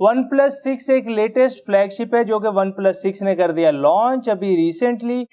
OnePlus 6 एक latest flagship है जो कि OnePlus 6 ने कर दिया लॉन्च अभी रिसेंटली।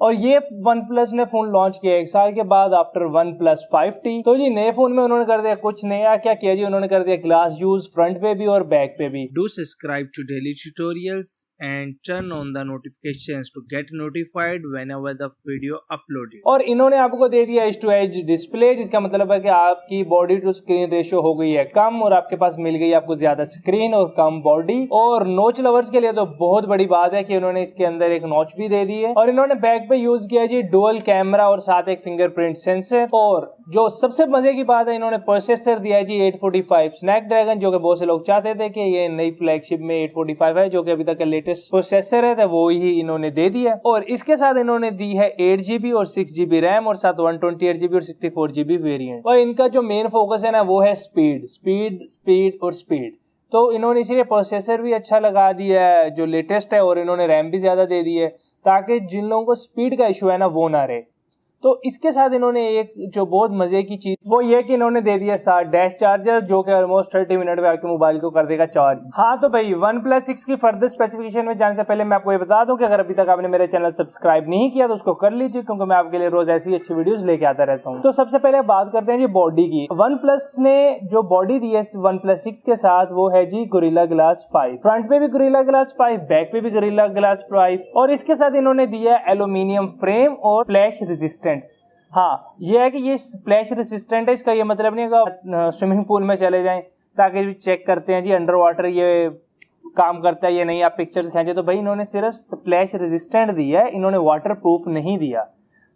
और ये OnePlus ने फोन लॉन्च किया 1 साल के बाद आफ्टर OnePlus 5T। तो जी नए फोन में उन्होंने कर दिया कुछ नया। क्या किया जी, उन्होंने कर दिया ग्लास यूज फ्रंट पे भी और बैक पे भी। Do subscribe to daily tutorials and turn on the notifications to get notified whenever the video uploaded। और इन्होंने आपको दे दिया एज टू एज डिस्प्ले, जिसका मतलब है कि आपकी बॉडी टू स्क्रीन रेशियो हो गई है कम और आपके पास मिल गई आपको ज्यादा स्क्रीन और कम बॉडी। और नोच लवर्स के लिए तो बहुत बड़ी बात है कि उन्होंने इसके अंदर एक नोच भी दे दी है। और इन्होंने बैक पे यूज किया जी डुअल कैमरा और साथ एक फिंगरप्रिंट सेंसर। और जो सबसे मजे की बात है, इन्होंने प्रोसेसर दिया है जी 845 स्नैपड्रैगन, जो कि बहुत से लोग चाहते थे कि ये नई फ्लैगशिप में 845 है जो कि अभी तक का लेटेस्ट प्रोसेसर है, तो वो ही इन्होंने दे दिया। और इसके साथ इन्होंने दी है 8GB और 6GB रैम और साथ 128GB और 64GB वेरिएंट। और इनका जो मेन फोकस है ना वो है स्पीड स्पीड स्पीड और स्पीड। तो इन्होंने इसीलिए प्रोसेसर भी अच्छा लगा दिया है जो लेटेस्ट है, और इन्होंने रैम भी ज्यादा दे दी है ताकि जिन लोगों को स्पीड का इशू है ना वो ना रहे। तो इसके साथ इन्होंने एक जो बहुत मजे की चीज वो ये कि इन्होंने दे दिया साथ डैश चार्जर जो कि ऑलमोस्ट 30 मिनट में आपके मोबाइल को कर देगा चार्ज। हाँ तो भाई OnePlus 6 की फर्दर स्पेसिफिकेशन में जाने से पहले मैं आपको ये बता दूं कि अगर अभी तक आपने मेरे चैनल सब्सक्राइब नहीं किया तो उसको कर लीजिए, क्योंकि मैं आपके लिए रोज ऐसी अच्छी वीडियोस लेके आता रहता हूँ। तो सबसे पहले बात करते हैं जी बॉडी की। OnePlus ने जो बॉडी दी है OnePlus 6 के साथ वो है जी गोरिल्ला ग्लास 5। फ्रंट पे भी गोरिल्ला ग्लास 5, बैक पे भी गोरिल्ला ग्लास 5, और इसके साथ इन्होंने दिया है एल्यूमिनियम फ्रेम और फ्लैश रेजिस्टेंट। हाँ ये है कि ये स्प्लैश रेसिस्टेंट है, इसका ये मतलब नहीं है कि स्विमिंग पूल में चले जाएं ताकि चेक करते हैं जी अंडर वाटर ये काम करता है ये नहीं, आप पिक्चर्स खींचे। तो भाई इन्होंने सिर्फ स्प्लैश रेजिस्टेंट दिया है, इन्होंने वाटर प्रूफ नहीं दिया।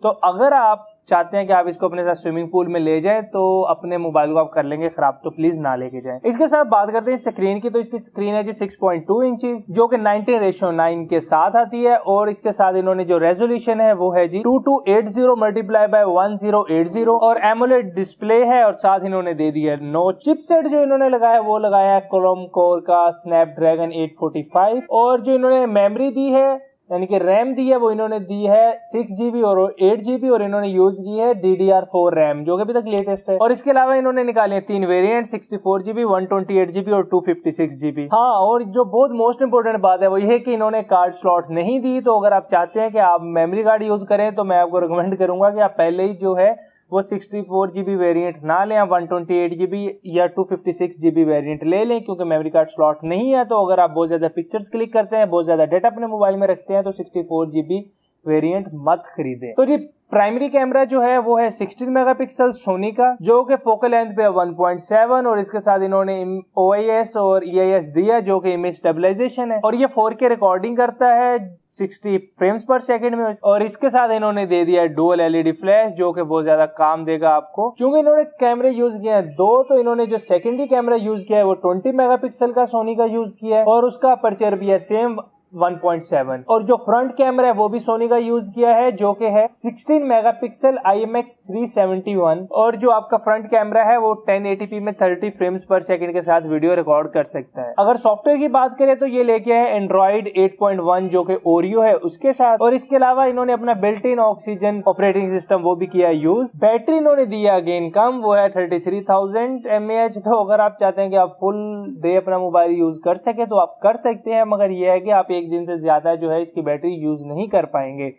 तो अगर आप चाहते हैं कि आप इसको अपने साथ स्विमिंग पूल में ले जाएं तो अपने मोबाइल को आप कर लेंगे खराब, तो प्लीज ना लेके जाएं। इसके साथ बात करते हैं स्क्रीन की। तो इसकी स्क्रीन है जी 6.2 इंचेस जो कि 19:9 के साथ आती है। और इसके साथ इन्होंने जो रेजोल्यूशन है वो है जी 2280 मल्टीप्लाई बाय 1080 और एमोलेड डिस्प्ले है। और साथ इन्होंने दे दिया नो चिपसेट जो इन्होंने लगाया वो लगाया है क्रोम कोर का स्नैपड्रैगन 845। और जो इन्होंने मेमोरी दी है यानी कि रैम दी है वो इन्होंने दी है 6GB और 8GB, और इन्होंने यूज की है DDR4 रैम जो कि अभी तक लेटेस्ट है। और इसके अलावा इन्होंने निकाले 3 वेरिएंट 64GB 128GB और 256GB। हाँ और जो बहुत मोस्ट इंपोर्टेंट बात है वो ये है कि इन्होंने कार्ड स्लॉट नहीं दी। तो अगर आप चाहते हैं कि आप मेमोरी कार्ड यूज करें तो मैं आपको रिकमेंड करूंगा कि आप पहले ही जो है वो 64GB वेरिएंट ना लें, आप 128GB या 256GB वेरिएंट ले लें, क्योंकि मेमोरी कार्ड स्लॉट नहीं है। तो अगर आप बहुत ज्यादा पिक्चर्स क्लिक करते हैं, बहुत ज्यादा डेटा अपने मोबाइल में रखते हैं तो 64GB वेरिएंट मत खरीदें। तो जी प्राइमरी कैमरा जो है वो है 16 मेगापिक्सल सोनी का जो कि फोकल लेंथ पे 1.7, और इसके साथ इन्होंने OIS और EIS दिया जो कि इमेज स्टेबलाइजेशन है। और ये 4K रिकॉर्डिंग करता है 60 फ्रेम्स पर सेकंड में। और इसके साथ इन्होंने दे दिया डुअल LED फ्लैश जो कि बहुत ज्यादा काम देगा आपको। क्योंकि इन्होंने कैमरे यूज किए हैं 2, तो इन्होंने जो सेकेंडरी कैमरा यूज किया है वो 20 मेगापिक्सल का सोनी का यूज किया है, और उसका अपर्चर भी है सेम 1.7। और जो फ्रंट कैमरा है वो भी सोनी का यूज किया है जो कि है 16 मेगापिक्सल IMX 371। और जो आपका फ्रंट कैमरा है वो 1080p में 30 फ्रेम्स पर सेकंड के साथ वीडियो रिकॉर्ड कर सकता है। अगर सॉफ्टवेयर की बात करें तो ये लेके है एंड्रॉइड 8.1 जो कि ओरियो है उसके साथ। और इसके अलावा इन्होंने अपना built in oxygen operating system वो भी किया यूज। बैटरी इन्होंने दिया अगेन कम, वो है 33,000 mAh। तो अगर आप चाहते हैं कि आप फुल डे अपना मोबाइल यूज कर सके तो आप कर सकते हैं, मगर ये है कि आप एक दिन से ज्यादा जो है इसकी बैटरी यूज नहीं कर पाएंगे।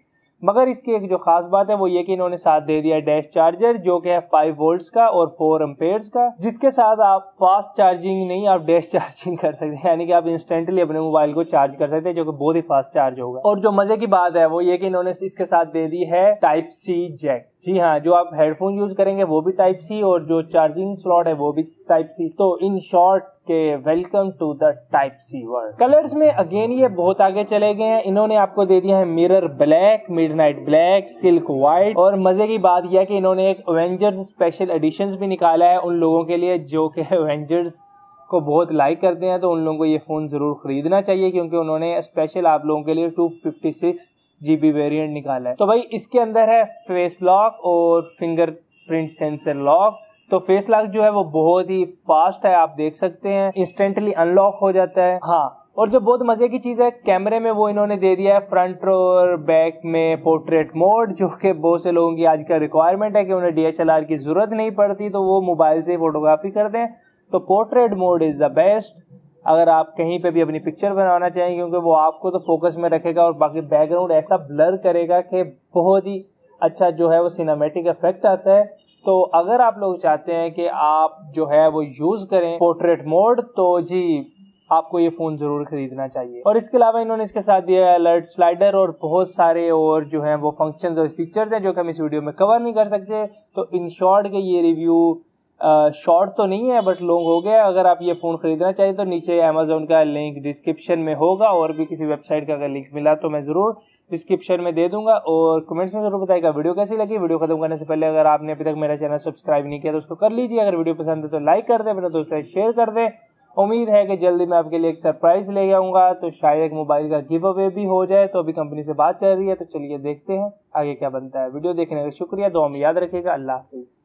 मगर इसकी एक जो खास बात है वो ये कि इन्होंने साथ दे दिया डैश चार्जर जो कि है 5 वोल्ट्स का और 4 एम्पेयर्स का, जिसके साथ आप फास्ट चार्जिंग नहीं आप डैश चार्जिंग कर सकते हैं, यानी कि आप इंस्टेंटली अपने मोबाइल को चार्ज कर सकते हैं जो कि बहुत ही फास्ट चार्ज होगा। और जो मजे की बात है वो ये कि इन्होंने इसके साथ दे दी है टाइप सी जैक। जी हाँ, जो आप हेडफोन यूज करेंगे वो भी टाइप सी और जो चार्जिंग स्लॉट है वो भी टाइप सी। तो इन शॉर्ट के welcome to the type C world. Colours में अगेन ये बहुत आगे चले गए हैं। इन्होंने आपको दे दिया है mirror black, midnight black, silk white. और मजे की बात यह है कि इन्होंने एक एवेंजर्स स्पेशल एडिशंस भी निकाला है उन लोगों के लिए जो कि एवेंजर्स को बहुत लाइक करते हैं। तो उन लोगों को ये फोन जरूर खरीदना चाहिए क्योंकि उन्होंने स्पेशल आप लोगों के लिए 256GB वेरिएंट निकाला है। तो भाई इसके अंदर है फेस लॉक और फिंगरप्रिंट सेंसर लॉक। तो फेस लॉक जो है वो बहुत ही फास्ट है, आप देख सकते हैं, इंस्टेंटली अनलॉक हो जाता है। हाँ और जो बहुत मजे की चीज है कैमरे में, वो इन्होंने दे दिया है फ्रंट और बैक में पोर्ट्रेट मोड, जो कि बहुत से लोगों की आज का रिक्वायरमेंट है कि उन्हें DSLR की जरूरत नहीं पड़ती, तो वो मोबाइल से फोटोग्राफी करते हैं। तो portrait mode is the best अगर आप कहीं पे भी अपनी पिक्चर बनाना चाहें, क्योंकि वो आपको तो फोकस में रखेगा और बाकी बैकग्राउंड ऐसा ब्लर करेगा कि बहुत ही अच्छा जो है वो सिनेमैटिक इफेक्ट आता है। तो अगर आप लोग चाहते हैं कि आप जो है वो यूज करें पोर्ट्रेट मोड, तो जी आपको ये फोन जरूर खरीदना चाहिए। और इसके अलावा इन्होंने इसके साथ दिया है अलर्ट स्लाइडर और बहुत सारे और जो है वो फंक्शंस और फीचर्स हैं जो कि हम इस वीडियो में कवर नहीं कर सकते। तो इन शॉर्ट के ये रिव्यू शॉर्ट तो नहीं है बट लॉन्ग हो गया। अगर आप ये फोन खरीदना चाहिए तो नीचे अमेजोन का लिंक डिस्क्रिप्शन में होगा, और भी किसी वेबसाइट का अगर लिंक मिला तो मैं जरूर डिस्क्रिप्शन में दे दूंगा। और कमेंट्स में जरूर बताइएगा वीडियो कैसी लगी। वीडियो खत्म करने से पहले अगर आपने अभी तक मेरा चैनल सब्सक्राइब नहीं किया तो उसको कर लीजिए। अगर वीडियो पसंद है तो लाइक कर दें, अपने दोस्तों से शेयर कर दें। उम्मीद है कि जल्दी मैं आपके लिए एक सरप्राइज ले आऊंगा, तो शायद एक मोबाइल का गिव अवे भी हो जाए। तो अभी कंपनी से बात चल रही है, तो चलिए देखते हैं आगे क्या बनता है। वीडियो देखने का शुक्रिया, दुआ में याद रखिएगा। अल्लाह हाफिज।